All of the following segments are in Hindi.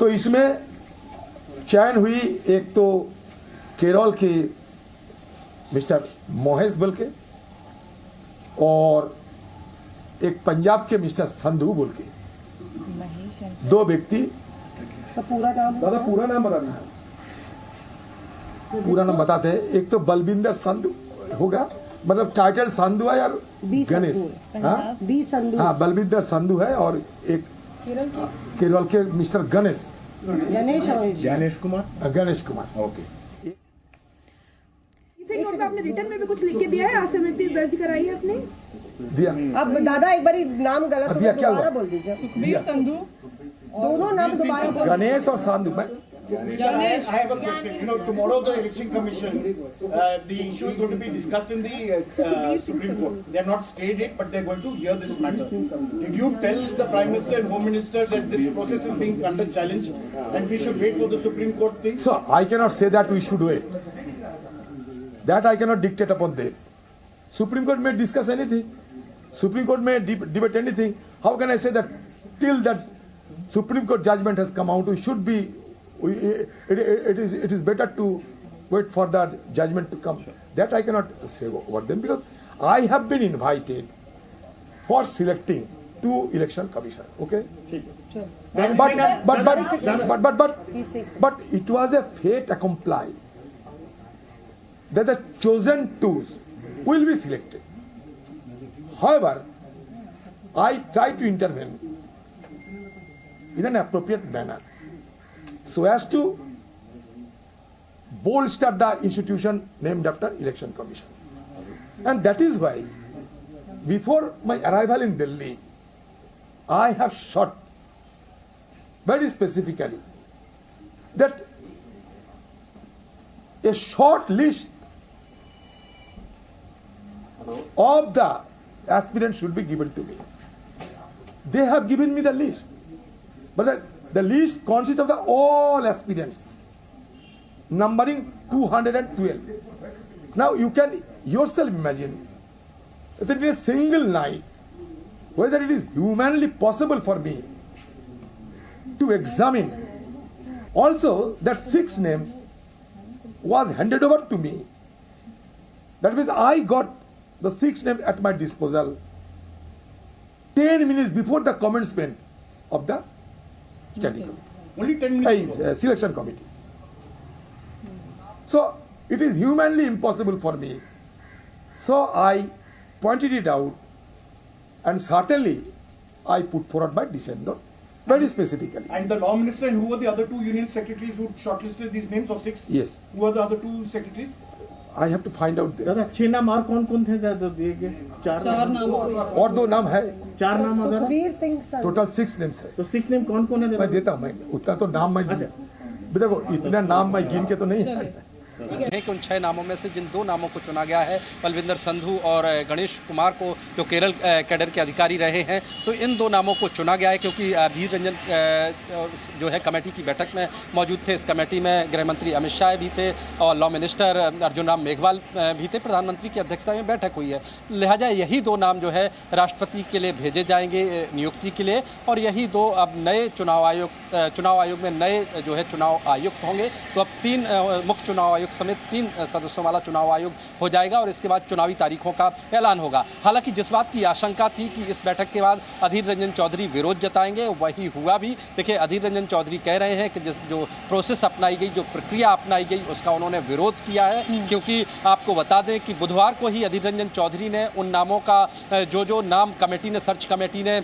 तो इसमें चयन हुई एक तो केरल के मिस्टर मोहेश बोल के और एक पंजाब के मिस्टर संधू बोल के, दो व्यक्ति। पूरा नाम दादा, पूरा नाम बता दीजिए। पूरा नाम बताते हैं। एक तो बलविंदर संधू होगा, मतलब टाइटल संधू है और गणेश, हाँ बलविंदर संधू है, और एक केरल के मिस्टर गणेश कुमार। ओके। आपने रिटर्न में भी कुछ लिख के दिया है, असहमति दर्ज कराई है आपने? दिया। अब दादा एक बार नाम गलत दिया, क्या हुआ? बोल दीजिए। सुखबीर संधू, दोनों नाम दोबारा बोल। गणेश और Sandhu. I have a question. You know, tomorrow the election commission, the issue is going to be discussed in the Supreme Court. They have not stayed it, but they are going to hear this matter. Did you tell the Prime Minister and Home Minister that this process is being under challenge and we should wait for the Supreme Court thing? So I cannot say that we should wait. That I cannot dictate upon them. Supreme Court may discuss anything. Supreme Court may debate anything. How can I say that till that Supreme Court judgment has come out, we should be? It is better to wait for that judgment to come. That I cannot say over them, because I have been invited for selecting 2 election commission. Okay. But it was a fait accompli that the chosen 2 will be selected. However, I try to intervene in an appropriate manner so as to bolster the institution named after Election Commission. And that is why, before my arrival in Delhi, I have shot very specifically that a short list of the aspirants should be given to me. They have given me the list, but the list consists of all aspirants, numbering 212. Now you can yourself imagine that in a single night, whether it is humanly possible for me to examine. Also, that 6 names was handed over to me. That means I got the 6 names at my disposal 10 minutes before the commencement of the standing committee. Only 10 minutes. Selection committee. So it is humanly impossible for me. So I pointed it out, and certainly I put forward my dissent note very specifically. And the law minister, and who were the other 2 union secretaries who shortlisted these names of 6? Yes. Who were the other 2 secretaries? I have to find out there. दादा 6 नाम और कौन थे दादा दिए गए? 4 नाम और 2 नाम है, 4 नाम दादा, Sukhbir Singh sir. Total 6 names है। तो 6 नेम कौन है दादा? मैं देता हूँ, मैं उतना तो नाम मैं देखो, इतना नाम मैं गिन के तो नहीं है। कि उन 6 नामों में से जिन 2 नामों को चुना गया है, बलविंदर संधू और गणेश कुमार को, जो केरल कैडर के अधिकारी रहे हैं, तो इन 2 नामों को चुना गया है क्योंकि अधीर रंजन जो है कमेटी की बैठक में मौजूद थे। इस कमेटी में गृह मंत्री अमित शाह भी थे और लॉ मिनिस्टर अर्जुन राम मेघवाल भी थे। प्रधानमंत्री की अध्यक्षता में बैठक हुई है, लिहाजा यही 2 नाम जो है राष्ट्रपति के लिए भेजे जाएंगे नियुक्ति के लिए, और यही 2 अब नए चुनाव आयोग में नए जो है चुनाव आयुक्त होंगे। तो अब 3 मुख्य चुनाव आयुक्त समेत 3 सदस्यों वाला चुनाव आयोग हो जाएगा और इसके बाद चुनावी तारीखों का ऐलान होगा। हालांकि जिस बात की आशंका थी कि इस बैठक के बाद अधीर रंजन चौधरी विरोध जताएंगे, वही हुआ भी। देखिए, अधीर रंजन चौधरी कह रहे हैं कि जो प्रोसेस अपनाई गई, जो प्रक्रिया अपनाई गई, उसका उन्होंने विरोध किया है, क्योंकि आपको बता दें कि बुधवार को ही अधीर रंजन चौधरी ने उन नामों का जो नाम कमेटी ने, सर्च कमेटी ने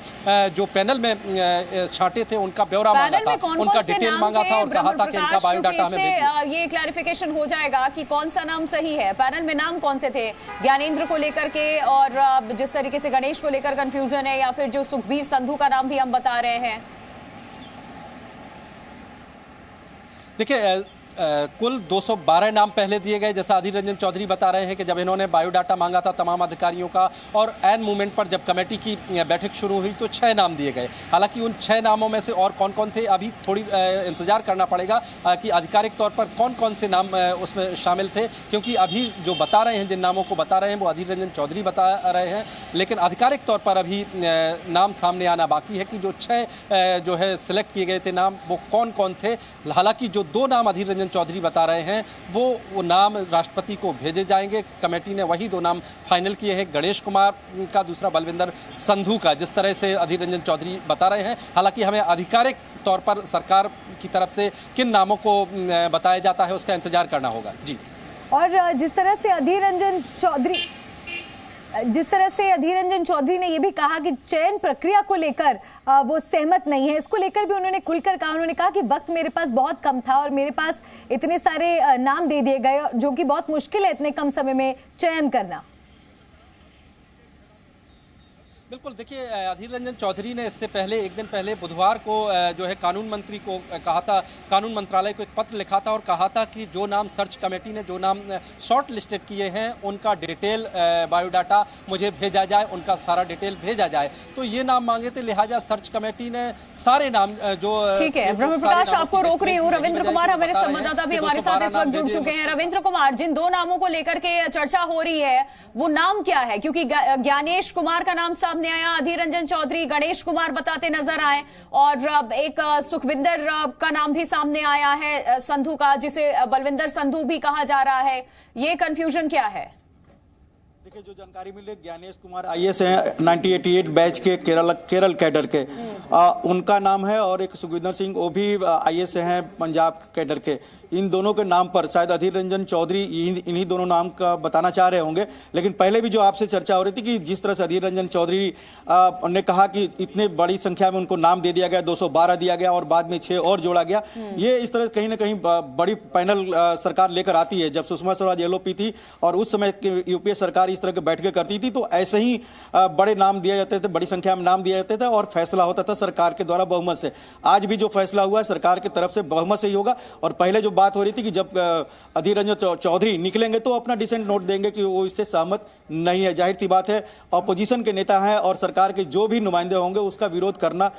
जो पैनल में छांटे थे, उनका ब्यौरा मांगा था, उनका डिटेल मांगा था और कहा था कि इनका बायोडाटा हमें भेजिए। ये क्लैरिफिकेशन हो जाएगा कि कौन सा नाम सही है। पैनल में नाम कौन से थे? ज्ञानेंद्र को लेकर के, और जिस तरीके से गणेश को लेकर कंफ्यूजन है, या फिर जो सुखबीर संधू का नाम भी हम बता रहे हैं? देखिए, कुल 212 नाम पहले दिए गए, जैसा अधीर रंजन चौधरी बता रहे हैं कि जब इन्होंने बायोडाटा मांगा था तमाम अधिकारियों का और एन मूवमेंट पर जब कमेटी की बैठक शुरू हुई तो 6 नाम दिए गए। हालांकि उन 6 नामों में से और कौन कौन थे अभी थोड़ी इंतजार करना पड़ेगा कि आधिकारिक तौर पर कौन कौन से नाम उसमें शामिल थे, क्योंकि अभी जो बता रहे हैं, जिन नामों को बता रहे हैं वो अधीर रंजन चौधरी बता रहे हैं, लेकिन आधिकारिक तौर पर अभी नाम सामने आना बाकी है कि जो 6 जो है सिलेक्ट किए गए थे नाम वो कौन कौन थे। हालांकि जो 2 नाम अधीर रंजन चौधरी बता रहे हैं वो नाम राष्ट्रपति को भेजे जाएंगे। कमेटी ने वही 2 नाम फाइनल किए हैं, गणेश कुमार का, दूसरा बलविंदर संधू का, जिस तरह से अधीर रंजन चौधरी बता रहे हैं। हालांकि हमें आधिकारिक तौर पर सरकार की तरफ से किन नामों को बताया जाता है उसका इंतजार करना होगा। जी। और जिस तरह से अधीर रंजन चौधरी ने यह भी कहा कि चयन प्रक्रिया को लेकर वो सहमत नहीं है, इसको लेकर भी उन्होंने खुलकर कहा। उन्होंने कहा कि वक्त मेरे पास बहुत कम था और मेरे पास इतने सारे नाम दे दिए गए जो कि बहुत मुश्किल है इतने कम समय में चयन करना। बिल्कुल, देखिए अधीर रंजन चौधरी ने इससे पहले एक दिन पहले बुधवार को जो है कानून मंत्री को कहा था, कानून मंत्रालय को एक पत्र लिखा था और कहा था कि जो नाम सर्च कमेटी ने जो नाम शॉर्ट लिस्टेड किए हैं उनका डिटेल बायोडाटा मुझे भेजा जाए, उनका सारा डिटेल भेजा जाए। तो ये नाम मांगे थे, लिहाजा सर्च कमेटी ने सारे नाम जो ठीक है। ब्रह्म प्रकाश, आपको रोक रही हूँ। रविंद्र कुमार हमारे संवाददाता भी हमारे साथ इस वक्त जुड़ चुके हैं। रविंद्र कुमार, जिन 2 नामों को लेकर के चर्चा हो रही है वो नाम क्या है? क्योंकि ज्ञानेश कुमार का नाम सामने आया, अधीर रंजन चौधरी गणेश कुमार बताते नजर आए और एक सुखविंदर का नाम भी सामने आया है, संधू का, जिसे बलविंदर संधू भी कहा जा रहा है। ये कंफ्यूजन क्या है? देखिए, जो जानकारी मिली, ज्ञानेश कुमार आईएएस हैं 1988 बैच के, केरल कैडर के, उनका नाम है, और एक सुखविंदर सिंह वो भी आईएएस हैं पंजाब कैडर के। इन दोनों के नाम पर शायद अधीर रंजन चौधरी इन्हीं दोनों नाम का बताना चाह रहे होंगे। लेकिन पहले भी जो आपसे चर्चा हो रही थी कि जिस तरह से अधीर रंजन चौधरी ने कहा कि इतने बड़ी संख्या में उनको नाम दे दिया गया, 212 दिया गया और बाद में 6 और जोड़ा गया, ये इस तरह कहीं ना कहीं बड़ी पैनल सरकार लेकर आती है। जब सुषमा स्वराज एलओपी थी और उस समय यूपीए सरकार इस तरह के बैठकें करती थी तो ऐसे ही बड़े नाम दिए जाते थे, बड़ी संख्या में नाम दिए जाते थे और फैसला होता था सरकार के द्वारा बहुमत से। आज भी जो फैसला हुआ है सरकार की तरफ से बहुमत से ही होगा। और पहले जो बात हो रही थी कि जब अधीर रंजन चौधरी निकलेंगे तो अपना डिसेंट नोट देंगे कि वो इससे सहमत नहीं है। जाहिर सी बात है, ऑपोजिशन के नेता हैं और सरकार के जो भी नुमाइंदे होंगे उसका विरोध करना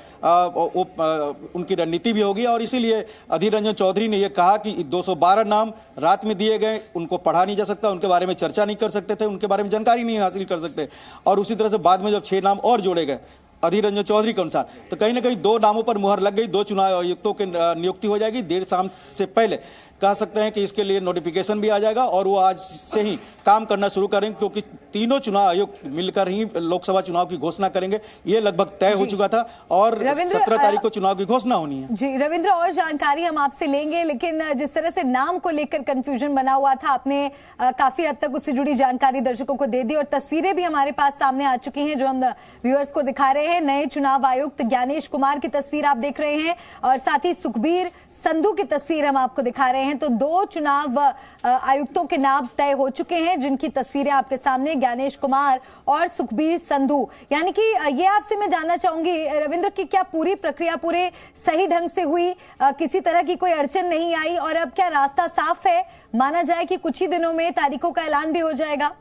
उनकी रणनीति भी होगी। और इसीलिए अधीर रंजन चौधरी ने यह कहा कि 212 नाम रात में दिए गए, उनको पढ़ा नहीं जा सकता, उनके बारे में चर्चा नहीं कर सकते थे, उनके बारे में जानकारी नहीं हासिल कर सकते। और उसी तरह से बाद में जब 6 नाम और जोड़े गए अधीर रंजन चौधरी के अनुसार, तो कहीं ना कहीं 2 नामों पर मुहर लग गई, 2 चुनाव आयुक्तों की नियुक्ति हो जाएगी। देर शाम से पहले कह सकते हैं कि इसके लिए नोटिफिकेशन भी आ जाएगा और वो आज से ही काम करना शुरू करेंगे, क्योंकि तीनों चुनाव आयुक्त मिलकर ही लोकसभा चुनाव की घोषणा करेंगे। ये लगभग तय हो चुका था और 17 तारीख को चुनाव की घोषणा होनी है। जी रविंद्र, और जानकारी हम आपसे लेंगे, लेकिन जिस तरह से नाम को लेकर कंफ्यूजन बना हुआ था, आपने काफी हद तक उससे जुड़ी जानकारी दर्शकों को दे दी और तस्वीरें भी हमारे पास सामने आ चुकी हैं जो हम व्यूअर्स को दिखा रहे हैं। नए चुनाव आयुक्त ज्ञानेश कुमार की तस्वीर आप देख रहे हैं और साथ ही सुखबीर संधू की तस्वीर हम आपको दिखा रहे हैं। तो 2 चुनाव आयुक्तों के नाम तय हो चुके हैं जिनकी तस्वीरें आपके सामने, ज्ञानेश कुमार और सुखबीर संधू। यानी कि ये आपसे मैं जानना चाहूंगी रविंद्र की क्या पूरी प्रक्रिया पूरे सही ढंग से हुई, किसी तरह की कोई अड़चन नहीं आई और अब क्या रास्ता साफ है, माना जाए कि कुछ ही दिनों में तारीखों का ऐलान भी हो जाएगा?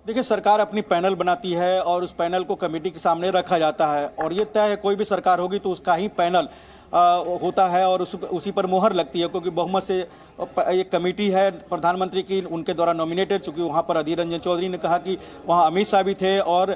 देखिए, सरकार अपनी पैनल बनाती है और उस पैनल को कमेटी के सामने रखा जाता है और ये तय है कोई भी सरकार होगी तो उसका ही पैनल होता है और उसी पर मोहर लगती है, क्योंकि बहुमत से एक कमेटी है प्रधानमंत्री की, उनके द्वारा नॉमिनेटेड। चूंकि वहाँ पर अधीर रंजन चौधरी ने कहा कि वहाँ अमित शाह भी थे और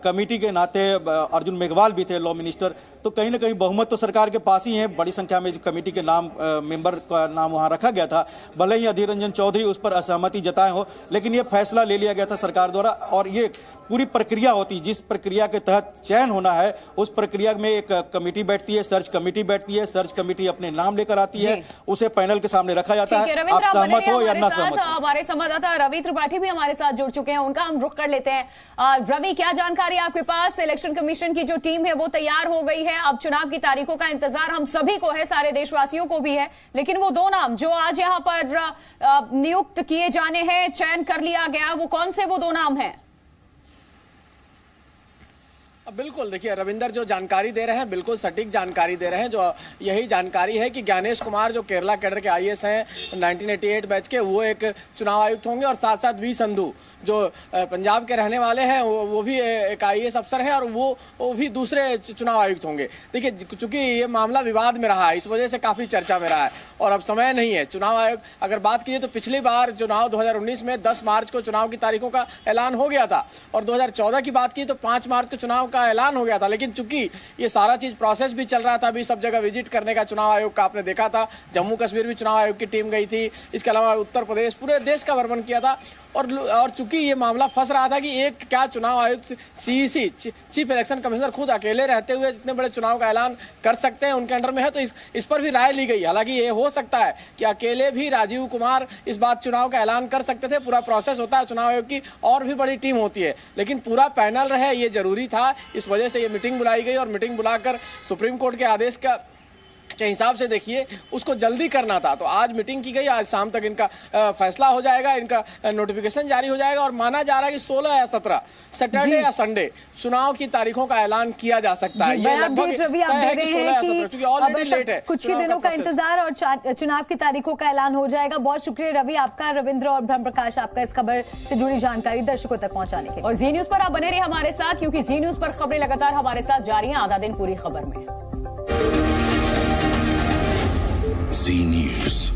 कमेटी के नाते अर्जुन मेघवाल भी थे, लॉ मिनिस्टर। तो कहीं ना कहीं बहुमत तो सरकार के पास ही है। बड़ी संख्या में कमेटी के नाम मेंबर का नाम वहाँ रखा गया था, भले ही अधीर रंजन चौधरी उस पर असहमति जताए हो, लेकिन ये फैसला ले लिया गया था सरकार द्वारा। और ये पूरी प्रक्रिया होती, जिस प्रक्रिया के तहत चयन होना है उस प्रक्रिया में एक कमेटी बैठती है, सर्च कमेटी बैठती है, सर्च कमेटी अपने नाम लेकर आती है, उसे पैनल के सामने रखा जाता है। आप सहमत हो या ना सहमत हो? हमारे संवाददाता रवि त्रिपाठी भी हमारे साथ जुड़ चुके हैं, उनका हम रुख कर लेते हैं। रवि, क्या जानकारी आपके पास? इलेक्शन कमीशन की जो टीम है वो तैयार हो गई है, अब चुनाव की तारीखों का इंतजार हम सभी को है, सारे देशवासियों को भी है, लेकिन वो 2 नाम जो आज यहाँ पर नियुक्त किए जाने हैं, चयन कर लिया गया, वो कौन से वो 2 नाम हैं? बिल्कुल, देखिए रविंदर जो जानकारी दे रहे हैं बिल्कुल सटीक जानकारी दे रहे हैं। जो यही जानकारी है कि ज्ञानेश कुमार जो केरला कैडर के आईएएस हैं 1988 बैच के, वो एक चुनाव आयुक्त होंगे और साथ साथ वी संधू जो पंजाब के रहने वाले हैं वो भी एक आईएएस अफसर है और वो भी दूसरे चुनाव आयुक्त होंगे। देखिए चूंकि ये मामला विवाद में रहा है, इस वजह से काफ़ी चर्चा में रहा है और अब समय नहीं है। चुनाव आयोग अगर बात कीजिए तो पिछली बार चुनाव 2019 में 10 मार्च को चुनाव की तारीखों का ऐलान हो गया था और 2014 की बात की तो 5 मार्च को चुनाव का ऐलान हो गया था। लेकिन चूंकि ये सारा चीज प्रोसेस भी चल रहा था, अभी सब जगह विजिट करने का चुनाव आयोग का आपने देखा था, जम्मू कश्मीर भी चुनाव आयोग की टीम गई थी, इसके अलावा उत्तर प्रदेश, पूरे देश का भ्रमण किया था और चूंकि ये मामला फंस रहा था कि एक क्या चुनाव आयुक्त सीईसी चीफ इलेक्शन कमिश्नर खुद अकेले रहते हुए इतने बड़े चुनाव का ऐलान कर सकते हैं, उनके अंडर में है, तो इस पर भी राय ली गई। हालांकि ये हो सकता है कि अकेले भी राजीव कुमार इस बात चुनाव का ऐलान कर सकते थे, पूरा प्रोसेस होता है चुनाव आयोग की और भी बड़ी टीम होती है, लेकिन पूरा पैनल रहे ये जरूरी था। इस वजह से ये मीटिंग बुलाई गई और मीटिंग बुलाकर सुप्रीम कोर्ट के आदेश के हिसाब से देखिए उसको जल्दी करना था, तो आज मीटिंग की गई, आज शाम तक इनका फैसला हो जाएगा, इनका नोटिफिकेशन जारी हो जाएगा और माना जा रहा है कि 16 या 17 सैटरडे या संडे चुनाव की तारीखों का ऐलान किया जा सकता है। ये लगभग रवि आप दे रहे हैं कि ऑलरेडी लेट है, कुछ ही दिनों का इंतजार और चुनाव की तारीखों का ऐलान हो जाएगा। बहुत शुक्रिया रवि आपका, रविंद्र और ब्रह्म प्रकाश आपका इस खबर से जुड़ी जानकारी दर्शकों तक पहुंचाने के लिए। और जी न्यूज पर आप बने रहिए हमारे साथ, क्योंकि जी न्यूज पर खबरें लगातार हमारे साथ जारी हैं आधा दिन पूरी खबर में। जी न्यूज।